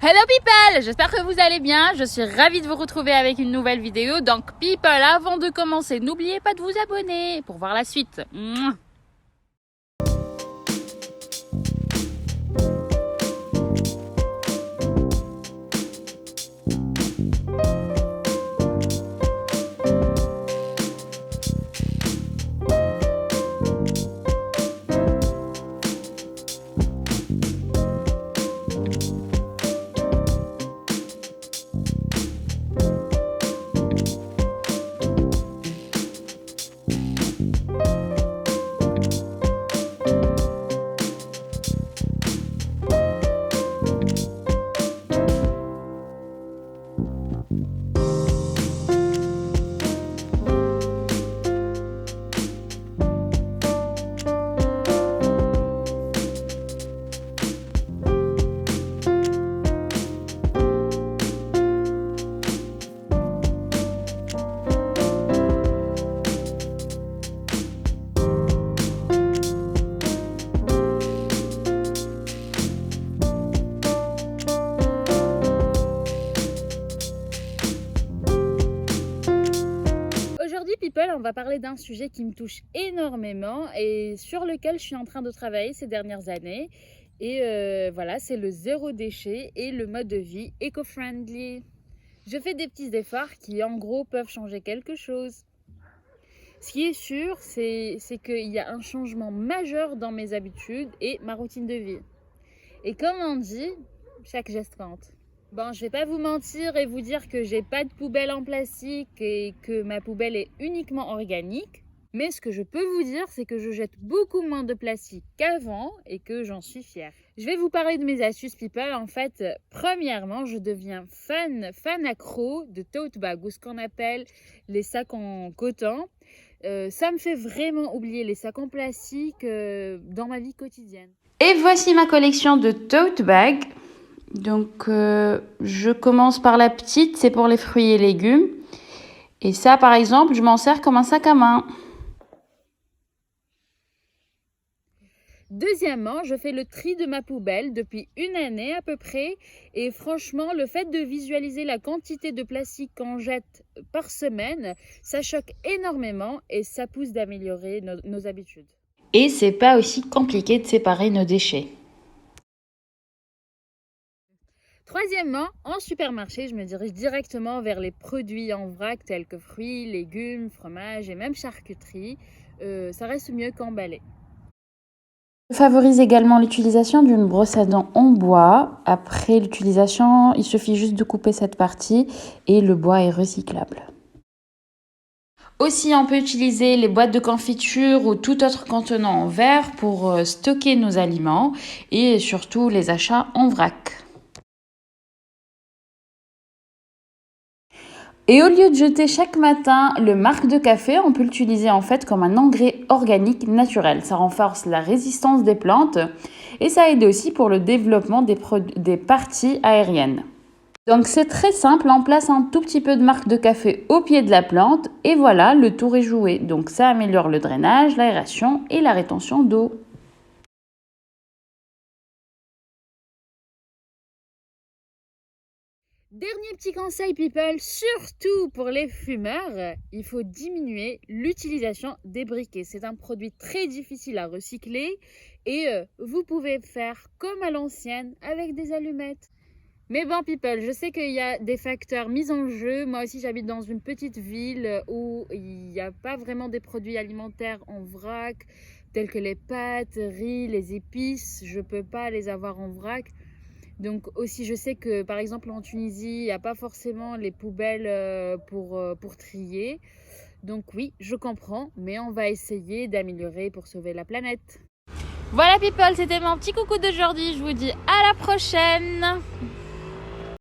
Hello people, j'espère que vous allez bien, je suis ravie de vous retrouver avec une nouvelle vidéo. Donc people, avant de commencer, n'oubliez pas de vous abonner pour voir la suite. Mouah. Aujourd'hui, people, on va parler d'un sujet qui me touche énormément et sur lequel je suis en train de travailler ces dernières années. Et voilà, c'est le zéro déchet et le mode de vie éco-friendly. Je fais des petits efforts qui, en gros, peuvent changer quelque chose. Ce qui est sûr, c'est qu'il y a un changement majeur dans mes habitudes et ma routine de vie. Et comme on dit, chaque geste compte. Bon, je vais pas vous mentir et vous dire que j'ai pas de poubelle en plastique et que ma poubelle est uniquement organique. Mais ce que je peux vous dire, c'est que je jette beaucoup moins de plastique qu'avant et que j'en suis fière. Je vais vous parler de mes astuces people. En fait, premièrement, je deviens fan accro de tote bag ou ce qu'on appelle les sacs en coton. Ça me fait vraiment oublier les sacs en plastique dans ma vie quotidienne. Et voici ma collection de tote bags. Donc, je commence par la petite, c'est pour les fruits et légumes. Et ça, par exemple, je m'en sers comme un sac à main. Deuxièmement, je fais le tri de ma poubelle depuis une année à peu près. Et franchement, le fait de visualiser la quantité de plastique qu'on jette par semaine, ça choque énormément et ça pousse d'améliorer nos habitudes. Et c'est pas aussi compliqué de séparer nos déchets. Troisièmement, en supermarché, je me dirige directement vers les produits en vrac tels que fruits, légumes, fromages et même charcuterie. Ça reste mieux qu'emballé. Je favorise également l'utilisation d'une brosse à dents en bois. Après l'utilisation, il suffit juste de couper cette partie et le bois est recyclable. Aussi, on peut utiliser les boîtes de confiture ou tout autre contenant en verre pour stocker nos aliments et surtout les achats en vrac. Et au lieu de jeter chaque matin le marc de café, on peut l'utiliser en fait comme un engrais organique naturel. Ça renforce la résistance des plantes et ça aide aussi pour le développement des parties aériennes. Donc c'est très simple, on place un tout petit peu de marc de café au pied de la plante et voilà, le tour est joué. Donc ça améliore le drainage, l'aération et la rétention d'eau. Dernier petit conseil people, surtout pour les fumeurs, il faut diminuer l'utilisation des briquets. C'est un produit très difficile à recycler et vous pouvez faire comme à l'ancienne avec des allumettes. Mais bon people, je sais qu'il y a des facteurs mis en jeu. Moi aussi j'habite dans une petite ville où il n'y a pas vraiment des produits alimentaires en vrac, tels que les pâtes, riz, les épices. Je ne peux pas les avoir en vrac. Donc aussi je sais que par exemple en Tunisie, il n'y a pas forcément les poubelles pour trier. Donc oui, je comprends, mais on va essayer d'améliorer pour sauver la planète. Voilà people, c'était mon petit coucou d'aujourd'hui. Je vous dis à la prochaine.